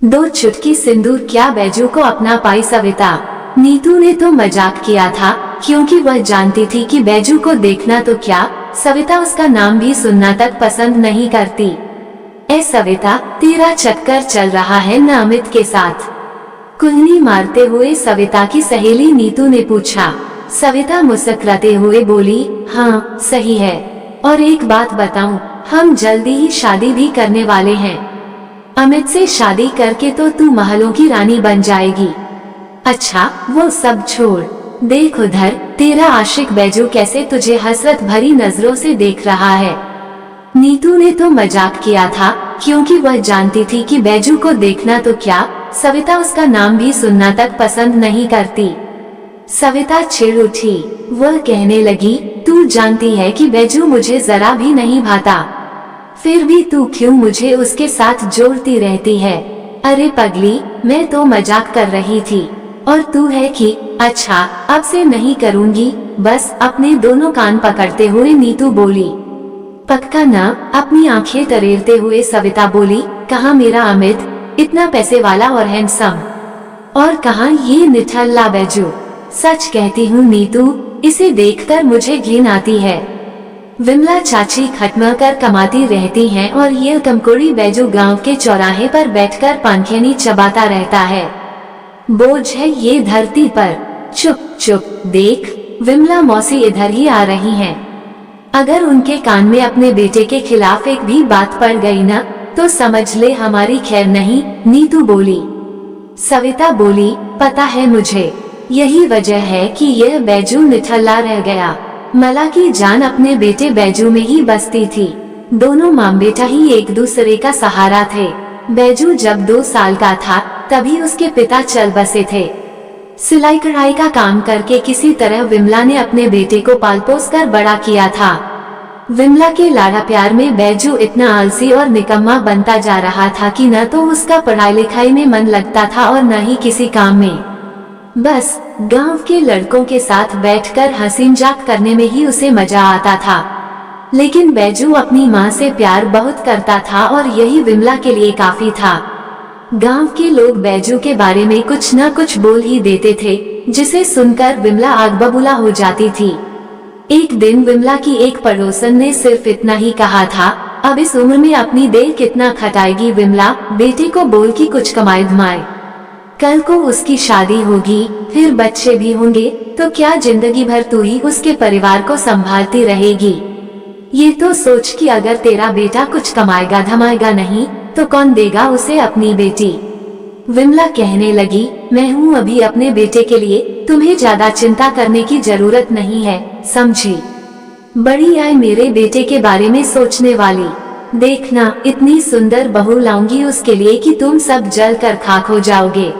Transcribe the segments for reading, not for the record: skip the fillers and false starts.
दो चुटकी सिंदूर क्या बैजू को अपना पाई सविता। नीतू ने तो मजाक किया था क्योंकि वह जानती थी कि बैजू को देखना तो क्या, सविता उसका नाम भी सुनना तक पसंद नहीं करती। ए सविता, तेरा चक्कर चल रहा है न अमित के साथ? कुल्हनी मारते हुए सविता की सहेली नीतू ने पूछा। सविता मुस्कुराते हुए बोली, हाँ सही है, और एक बात बताऊं, हम जल्दी ही शादी भी करने वाले हैं। अमित से शादी करके तो तू महलों की रानी बन जाएगी। अच्छा वो सब छोड़, देख उधर तेरा आशिक बैजू कैसे तुझे हसरत भरी नजरों से देख रहा है। नीतू ने तो मजाक किया था क्योंकि वह जानती थी कि बैजू को देखना तो क्या, सविता उसका नाम भी सुनना तक पसंद नहीं करती। सविता चिढ़ उठी। वह कहने लगी, तू जानती है कि बैजू मुझे जरा भी नहीं भाता, फिर भी तू क्यों मुझे उसके साथ जोड़ती रहती है? अरे पगली, मैं तो मजाक कर रही थी, और तू है कि अच्छा अब से नहीं करूँगी। बस अपने दोनों कान पकड़ते हुए नीतू बोली। पक्का ना? अपनी आंखें तरेरते हुए सविता बोली। कहाँ मेरा अमित, इतना पैसे वाला और हैंडसम, और कहाँ ये निठल्ला बैजू। सच कहती हूँ नीतू, इसे देखकर मुझे घिन आती है। विमला चाची खटमा कर कमाती रहती हैं और ये कमकोड़ी बैजू गांव के चौराहे पर बैठकर पानखेनी चबाता रहता है। बोझ है ये धरती पर। चुप चुप, देख विमला मौसी इधर ही आ रही हैं। अगर उनके कान में अपने बेटे के खिलाफ एक भी बात पड़ गई ना, तो समझ ले हमारी खैर नहीं। नीतू बोली। सविता बोली, पता है मुझे, यही वजह है कि यह बैजू निठल्ला रह गया। मला की जान अपने बेटे बैजू में ही बसती थी। दोनों माँ बेटा ही एक दूसरे का सहारा थे। बैजू जब 2 साल का था तभी उसके पिता चल बसे थे। सिलाई कढ़ाई का काम करके किसी तरह विमला ने अपने बेटे को पाल पोस कर बड़ा किया था। विमला के लाड़ा प्यार में बैजू इतना आलसी और निकम्मा बनता जा रहा था कि न तो उसका पढ़ाई लिखाई में मन लगता था और न ही किसी काम में। बस गांव के लड़कों के साथ बैठकर हंसी मजाक करने में ही उसे मजा आता था। लेकिन बैजू अपनी माँ से प्यार बहुत करता था और यही विमला के लिए काफी था। गांव के लोग बैजू के बारे में कुछ न कुछ बोल ही देते थे, जिसे सुनकर विमला आग बबूला हो जाती थी। एक दिन विमला की एक पड़ोसन ने सिर्फ इतना ही कहा था, अब इस उम्र में अपनी देह कितना खटाएगी विमला, बेटे को बोल की कुछ कमाए धमाए। कल को उसकी शादी होगी, फिर बच्चे भी होंगे, तो क्या जिंदगी भर तू ही उसके परिवार को संभालती रहेगी? ये तो सोच कि अगर तेरा बेटा कुछ कमाएगा धमाएगा नहीं, तो कौन देगा उसे अपनी बेटी? विमला कहने लगी, मैं हूँ अभी अपने बेटे के लिए, तुम्हें ज्यादा चिंता करने की जरूरत नहीं है, समझी? बड़ी आए मेरे बेटे के बारे में सोचने वाली। देखना इतनी सुंदर बहू लाऊंगी उसके लिए कि तुम सब जल कर खाक हो जाओगे।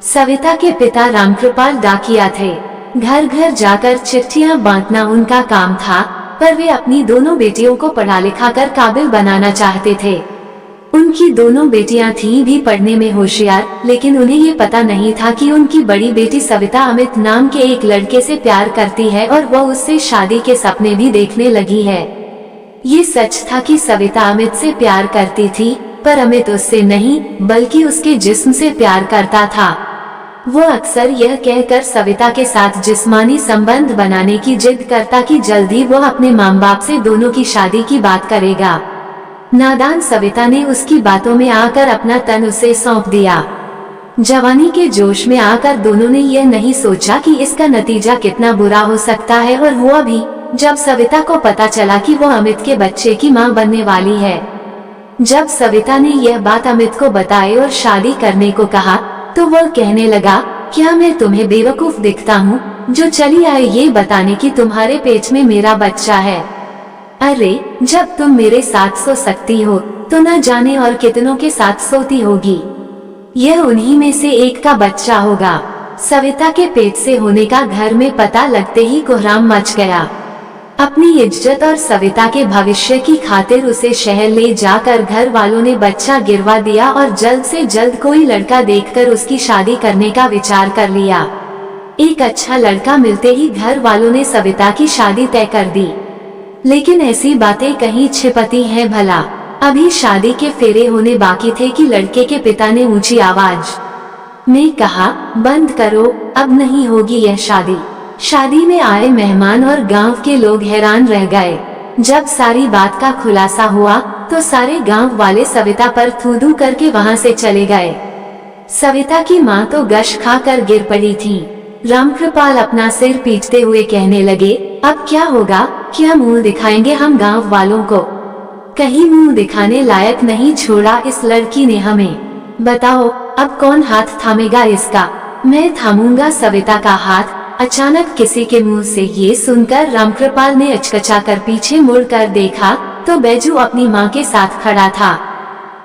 सविता के पिता रामकृपाल डाकिया थे। घर घर जाकर चिट्ठियां बांटना उनका काम था, पर वे अपनी दोनों बेटियों को पढ़ा लिखा कर काबिल बनाना चाहते थे। उनकी दोनों बेटियां थीं भी पढ़ने में होशियार, लेकिन उन्हें ये पता नहीं था कि उनकी बड़ी बेटी सविता अमित नाम के एक लड़के से प्यार करती है और वह उससे शादी के सपने भी देखने लगी है। ये सच था कि सविता अमित से प्यार करती थी, पर अमित उससे नहीं बल्कि उसके जिस्म से प्यार करता था। वो अक्सर यह कहकर सविता के साथ जिस्मानी संबंध बनाने की जिद करता कि जल्दी वो अपने माँ बाप से दोनों की शादी की बात करेगा। नादान सविता ने उसकी बातों में आकर अपना तन उसे सौंप दिया। जवानी के जोश में आकर दोनों ने यह नहीं सोचा कि इसका नतीजा कितना बुरा हो सकता है, और हुआ भी। जब सविता को पता चला कि वो अमित के बच्चे की मां बनने वाली है। जब सविता ने यह बात अमित को बताई और शादी करने को कहा, तो वह कहने लगा, क्या मैं तुम्हें बेवकूफ दिखता हूँ जो चली आई ये बताने कि तुम्हारे पेट में मेरा बच्चा है? अरे जब तुम मेरे साथ सो सकती हो, तो न जाने और कितनों के साथ सोती होगी। यह उन्हीं में से एक का बच्चा होगा। सविता के पेट से होने का घर में पता लगते ही कोहराम मच गया। अपनी इज्जत और सविता के भविष्य की खातिर उसे शहर ले जाकर घर वालों ने बच्चा गिरवा दिया और जल्द से जल्द कोई लड़का देखकर उसकी शादी करने का विचार कर लिया। एक अच्छा लड़का मिलते ही घर वालों ने सविता की शादी तय कर दी। लेकिन ऐसी बातें कहीं छिपती हैं भला? अभी शादी के फेरे होने बाकी थे कि लड़के के पिता ने ऊंची आवाज में कहा, बंद करो, अब नहीं होगी यह शादी। शादी में आए मेहमान और गांव के लोग हैरान रह गए। जब सारी बात का खुलासा हुआ तो सारे गांव वाले सविता पर थू-थू करके वहां से चले गए। सविता की माँ तो गश खा कर गिर पड़ी थी। रामकृपाल अपना सिर पीटते हुए कहने लगे, अब क्या होगा, क्या मुंह दिखाएंगे हम गांव वालों को? कहीं मुंह दिखाने लायक नहीं छोड़ा इस लड़की ने हमें। बताओ अब कौन हाथ थामेगा इसका? मैं थामूंगा सविता का हाथ। अचानक किसी के मुंह से ये सुनकर रामकृपाल ने अचकचा कर पीछे मुड़कर देखा तो बैजू अपनी माँ के साथ खड़ा था।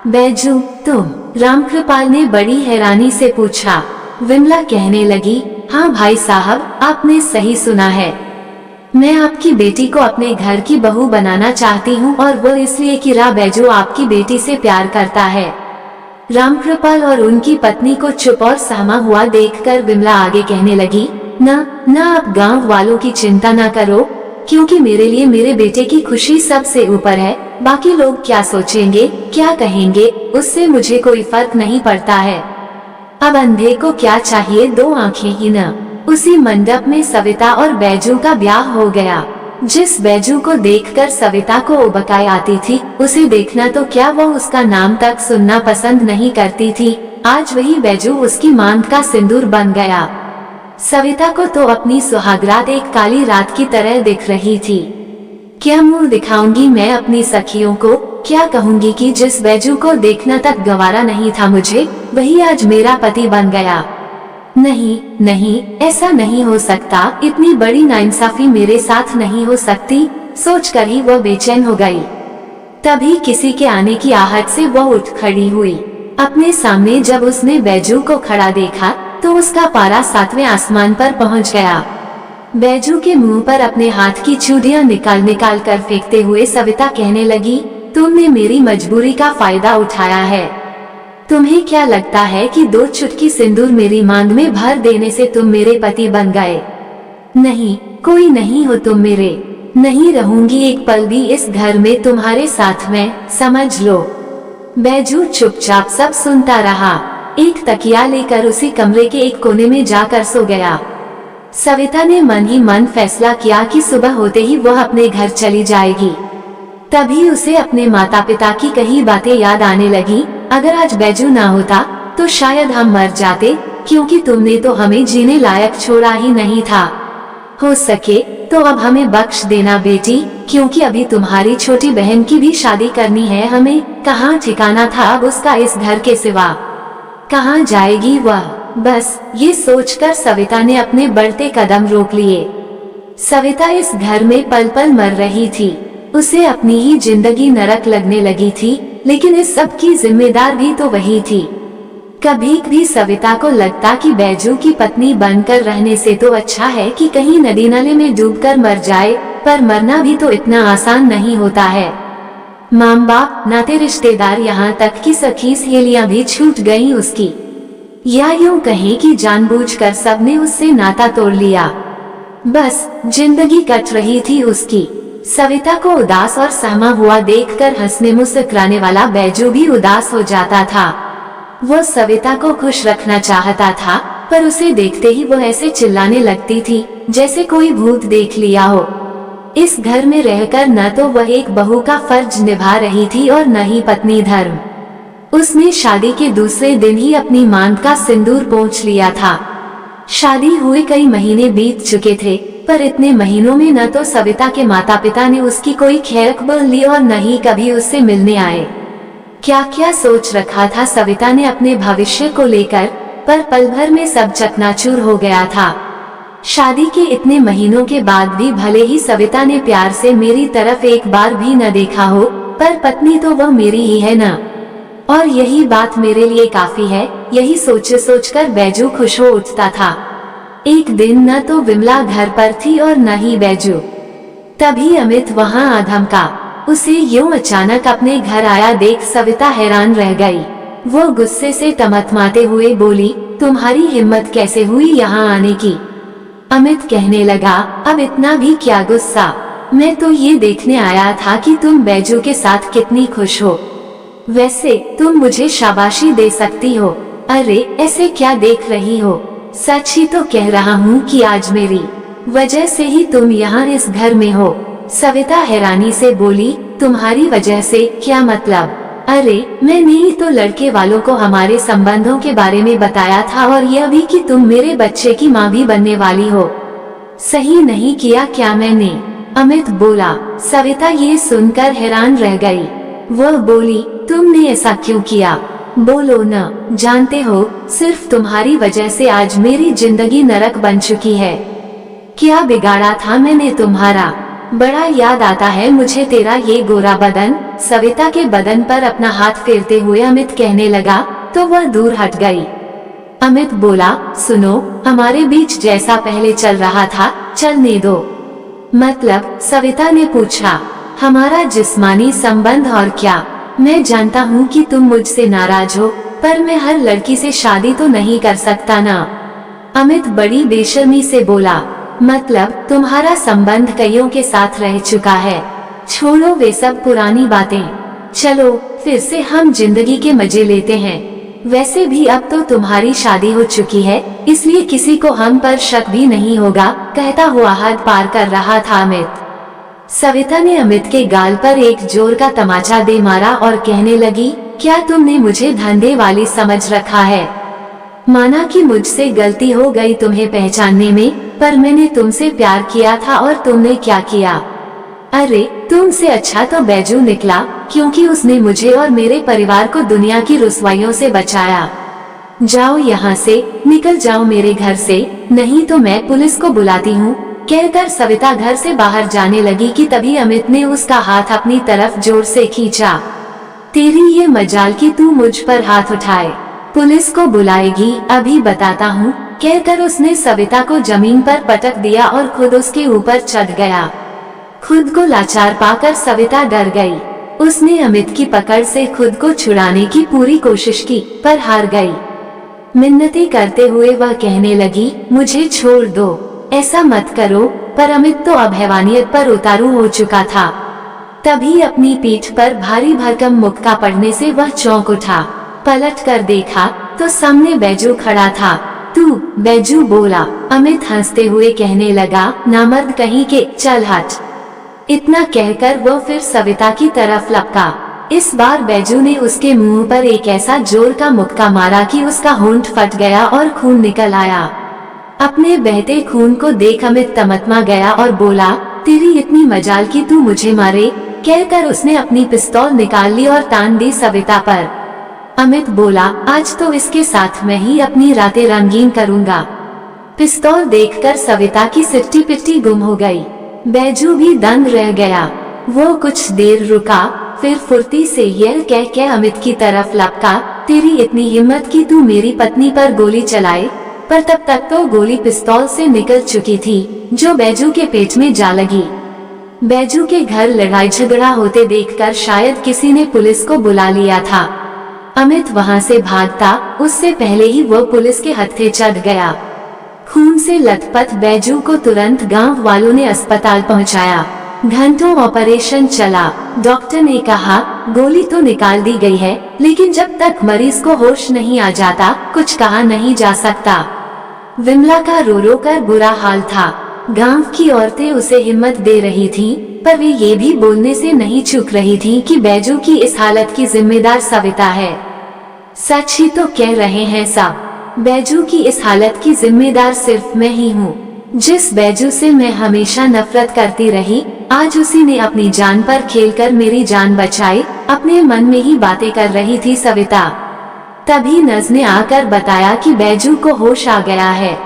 बैजू, तुम? रामकृपाल ने बड़ी हैरानी से पूछा। विमला कहने लगी, हाँ भाई साहब, आपने सही सुना है। मैं आपकी बेटी को अपने घर की बहू बनाना चाहती हूँ, और वो इसलिए कि बैजू आपकी बेटी से प्यार करता है। रामकृपाल और उनकी पत्नी को चुप और सहमा हुआ देखकर विमला आगे कहने लगी, ना आप गांव वालों की चिंता ना करो, क्योंकि मेरे लिए मेरे बेटे की खुशी सबसे ऊपर है। बाकी लोग क्या सोचेंगे, क्या कहेंगे, उससे मुझे कोई फर्क नहीं पड़ता है। अब अंधे को क्या चाहिए, दो आंखें ही न। उसी मंडप में सविता और बैजू का ब्याह हो गया। जिस बैजू को देखकर सविता को उबकाई आती थी, उसे देखना तो क्या वो उसका नाम तक सुनना पसंद नहीं करती थी, आज वही बैजू उसकी मांग का सिंदूर बन गया। सविता को तो अपनी सुहागरात एक काली रात की तरह दिख रही थी। क्या मुंह दिखाऊंगी मैं अपनी सखियों को? क्या कहूंगी कि जिस बैजू को देखना तक गवारा नहीं था मुझे, वही आज मेरा पति बन गया? नहीं, ऐसा नहीं हो सकता। इतनी बड़ी नाइंसाफी मेरे साथ नहीं हो सकती, सोचकर ही वह बेचैन हो गई। तभी किसी के आने की आहट से वह उठ खड़ी हुई। अपने सामने जब उसने बैजू को खड़ा देखा तो उसका पारा 7वें आसमान पर पहुंच गया। बैजू के मुंह पर अपने हाथ की चूड़ियां निकाल कर फेंकते हुए सविता कहने लगी, तुमने मेरी मजबूरी का फायदा उठाया है। तुम्हें क्या लगता है कि 2 चुटकी सिंदूर मेरी मांग में भर देने से तुम मेरे पति बन गए? नहीं, कोई नहीं हो तुम मेरे। नहीं रहूंगी एक पल भी इस घर में तुम्हारे साथ में, समझ लो। बैजू चुपचाप सब सुनता रहा। एक तकिया लेकर उसी कमरे के एक कोने में जाकर सो गया। सविता ने मन ही मन फैसला किया कि सुबह होते ही वह अपने घर चली जाएगी। तभी उसे अपने माता पिता की कही बातें याद आने लगी। अगर आज बैजू ना होता तो शायद हम मर जाते, क्योंकि तुमने तो हमें जीने लायक छोड़ा ही नहीं था। हो सके तो अब हमें बख्श देना बेटी, क्योंकि अभी तुम्हारी छोटी बहन की भी शादी करनी है हमें। कहाँ ठिकाना था अब उसका इस घर के सिवा? कहाँ जाएगी वह? बस ये सोचकर सविता ने अपने बढ़ते कदम रोक लिए। सविता इस घर में पल पल मर रही थी। उसे अपनी ही जिंदगी नरक लगने लगी थी, लेकिन इस सब की जिम्मेदार भी तो वही थी। कभी भी सविता को लगता कि बैजू की पत्नी बनकर रहने से तो अच्छा है कि कहीं नदी नाले में डूबकर मर जाए, पर मरना भी तो इतना आसान नहीं होता है। माँ बाप, नाते, रिश्तेदार, यहाँ तक कि सखी सहेलियां भी छूट गईं उसकी। या यूं कहें कि जानबूझकर सबने उससे नाता तोड़ लिया। बस जिंदगी कट रही थी उसकी। सविता को उदास और सहमा हुआ देखकर हंसने मुस्कुराने वाला बैजू भी उदास हो जाता था। वो सविता को खुश रखना चाहता था, पर उसे देखते ही वो ऐसे चिल्लाने लगती थी जैसे कोई भूत देख लिया हो। इस घर में रहकर न तो वह एक बहू का फर्ज निभा रही थी और न ही पत्नी धर्म। उसने शादी के दूसरे दिन ही अपनी मांग का सिंदूर पोंछ लिया था। शादी हुए कई महीने बीत चुके थे, पर इतने महीनों में न तो सविता के माता पिता ने उसकी कोई खैरखबर ली और न ही कभी उससे मिलने आए। क्या क्या सोच रखा था सविता ने अपने भविष्य को लेकर, पर पल भर में सब चकनाचूर हो गया था। शादी के इतने महीनों के बाद भी भले ही सविता ने प्यार से मेरी तरफ एक बार भी न देखा हो, पर पत्नी तो वह मेरी ही है न, और यही बात मेरे लिए काफी है। यही सोचकर बैजू खुश हो उठता था। एक दिन न तो विमला घर पर थी और न ही बैजू। तभी अमित वहां आधमका। उसे यूं अचानक अपने घर आया देख सविता हैरान रह गई। वो गुस्से से तमतमाते हुए बोली, तुम्हारी हिम्मत कैसे हुई यहाँ आने की? अमित कहने लगा, अब इतना भी क्या गुस्सा? मैं तो ये देखने आया था कि तुम बैजू के साथ कितनी खुश हो। वैसे तुम मुझे शाबाशी दे सकती हो। अरे ऐसे क्या देख रही हो, सच ही तो कह रहा हूँ कि आज मेरी वजह से ही तुम यहाँ इस घर में हो। सविता हैरानी से बोली, तुम्हारी वजह से क्या मतलब? अरे मैंने ही तो लड़के वालों को हमारे संबंधों के बारे में बताया था और यह भी कि तुम मेरे बच्चे की माँ भी बनने वाली हो। सही नहीं किया क्या मैंने? अमित बोला। सविता ये सुनकर हैरान रह गई। वह बोली, तुमने ऐसा क्यों किया? बोलो न। जानते हो, सिर्फ तुम्हारी वजह से आज मेरी जिंदगी नरक बन चुकी है। क्या बिगाड़ा था मैंने तुम्हारा? बड़ा याद आता है मुझे तेरा ये गोरा बदन। सविता के बदन पर अपना हाथ फेरते हुए अमित कहने लगा तो वह दूर हट गई। अमित बोला, सुनो, हमारे बीच जैसा पहले चल रहा था चलने दो। मतलब? सविता ने पूछा। हमारा जिस्मानी संबंध और क्या। मैं जानता हूँ कि तुम मुझसे नाराज हो, पर मैं हर लड़की से शादी तो नहीं कर सकता ना। अमित बड़ी बेशर्मी से बोला। मतलब तुम्हारा संबंध कईयों के साथ रह चुका है। छोड़ो वे सब पुरानी बातें, चलो फिर से हम जिंदगी के मजे लेते हैं। वैसे भी अब तो तुम्हारी शादी हो चुकी है, इसलिए किसी को हम पर शक भी नहीं होगा, कहता हुआ हद पार कर रहा था अमित। सविता ने अमित के गाल पर एक जोर का तमाचा दे मारा और कहने लगी, क्या तुमने मुझे धंधे वाली समझ रखा है? माना कि मुझसे गलती हो गई तुम्हें पहचानने में, पर मैंने तुमसे प्यार किया था और तुमने क्या किया? अरे तुमसे अच्छा तो बैजू निकला, क्योंकि उसने मुझे और मेरे परिवार को दुनिया की रुसवाइयों से बचाया। जाओ यहाँ से, निकल जाओ मेरे घर से, नहीं तो मैं पुलिस को बुलाती हूँ, कहकर सविता घर से बाहर जाने लगी कि तभी अमित ने उसका हाथ अपनी तरफ जोर से खींचा। तेरी ये मजाल कि तू मुझ पर हाथ उठाए, पुलिस को बुलाएगी, अभी बताता हूँ, कहकर उसने सविता को जमीन पर पटक दिया और खुद उसके ऊपर चढ़ गया। खुद को लाचार पाकर सविता डर गई। उसने अमित की पकड़ से खुद को छुड़ाने की पूरी कोशिश की, पर हार गई। मिन्नतें करते हुए वह कहने लगी, मुझे छोड़ दो, ऐसा मत करो, पर अमित तो अब हैवानियत पर उतारू हो चुका था। तभी अपनी पीठ पर भारी भरकम मुक्का पड़ने से वह चौंक उठा। पलट कर देखा तो सामने बैजू खड़ा था। तू? बैजू बोला। अमित हंसते हुए कहने लगा, नामर्द कहीं के, चल हट। इतना कहकर वो फिर सविता की तरफ लपका। इस बार बैजू ने उसके मुंह पर एक ऐसा जोर का मुक्का मारा कि उसका होंठ फट गया और खून निकल आया। अपने बहते खून को देख अमित तमतमा गया और बोला, तेरी इतनी मजाल कि तू मुझे मारे, कहकर उसने अपनी पिस्तौल निकाल ली और तान दी सविता पर। अमित बोला, आज तो इसके साथ मैं ही अपनी रातें रंगीन करूंगा। पिस्तौल देखकर सविता की सिट्टी पिट्टी गुम हो गई। बैजू भी दंग रह गया। वो कुछ देर रुका, फिर फुर्ती से यह कह के अमित की तरफ लपका, तेरी इतनी हिम्मत कि तू मेरी पत्नी पर गोली चलाए? पर तब तक तो गोली पिस्तौल से निकल चुकी थी, जो बैजू के पेट में जा लगी। बैजू के घर लड़ाई झगड़ा होते देखकर शायद किसी ने पुलिस को बुला लिया था। अमित वहां से भागता, उससे पहले ही वो पुलिस के हत्थे चढ़ गया। खून से लथपथ बैजू को तुरंत गांव वालों ने अस्पताल पहुंचाया। घंटों ऑपरेशन चला। डॉक्टर ने कहा, गोली तो निकाल दी गई है, लेकिन जब तक मरीज को होश नहीं आ जाता कुछ कहा नहीं जा सकता। विमला का रो रो कर बुरा हाल था। गांव की औरतें उसे हिम्मत दे रही थीं, पर वे ये भी बोलने से नहीं चूक रही थीं कि बैजू की इस हालत की जिम्मेदार सविता है। सच ही तो कह रहे हैं सब, बैजू की इस हालत की जिम्मेदार सिर्फ मैं ही हूँ। जिस बैजू से मैं हमेशा नफरत करती रही, आज उसी ने अपनी जान पर खेलकर मेरी जान बचाई, अपने मन में ही बातें कर रही थी सविता। तभी नज ने आकर बताया कि बैजू को होश आ गया है।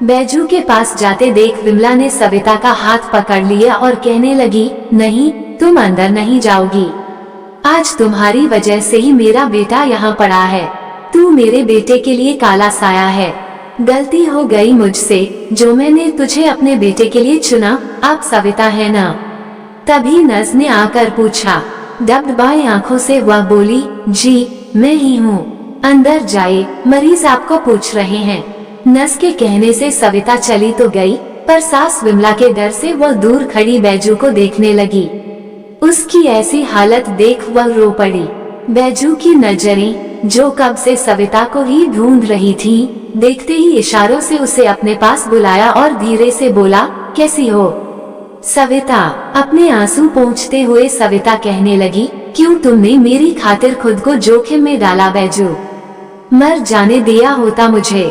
बैजू के पास जाते देख विमला ने सविता का हाथ पकड़ लिया और कहने लगी, नहीं, तुम अंदर नहीं जाओगी। आज तुम्हारी वजह से ही मेरा बेटा यहाँ पड़ा है। तू मेरे बेटे के लिए काला साया है। गलती हो गई मुझसे, जो मैंने तुझे अपने बेटे के लिए चुना। आप सविता है ना? तभी नज ने आकर पूछा। डबडबाई आंखों से वह बोली, जी मैं ही हूँ। अंदर जाए, मरीज आपको पूछ रहे हैं। नस के कहने से सविता चली तो गई, पर सास विमला के डर से वह दूर खड़ी बैजू को देखने लगी। उसकी ऐसी हालत देख वह रो पड़ी। बैजू की नजरें, जो कब से सविता को ही ढूंढ रही थीं, देखते ही इशारों से उसे अपने पास बुलाया और धीरे से बोला, कैसी हो सविता? अपने आंसू पोंछते हुए सविता कहने लगी, क्यों तुमने मेरी खातिर खुद को जोखिम में डाला बैजू? मर जाने दिया होता मुझे।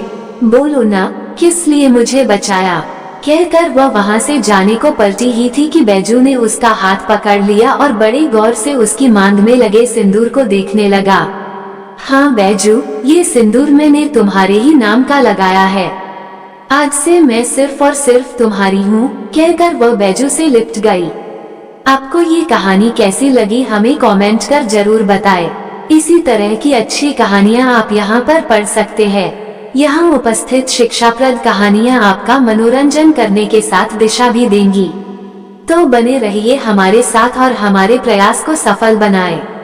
बोलो ना, किस लिए मुझे बचाया? कहकर वह वहां से जाने को पलटी ही थी कि बैजू ने उसका हाथ पकड़ लिया और बड़े गौर से उसकी मांग में लगे सिंदूर को देखने लगा। हाँ बैजू, ये सिंदूर मैंने तुम्हारे ही नाम का लगाया है। आज से मैं सिर्फ और सिर्फ तुम्हारी हूँ। कहकर वह बैजू से लिपट गई। आपको ये कहानी कैसी लगी हमें कमेंट कर जरूर बताएं। इसी तरह की अच्छी कहानियाँ आप यहाँ पर पढ़ सकते हैं। यहाँ उपस्थित शिक्षाप्रद कहानियाँ आपका मनोरंजन करने के साथ दिशा भी देंगी। तो बने रहिए हमारे साथ और हमारे प्रयास को सफल बनाएं।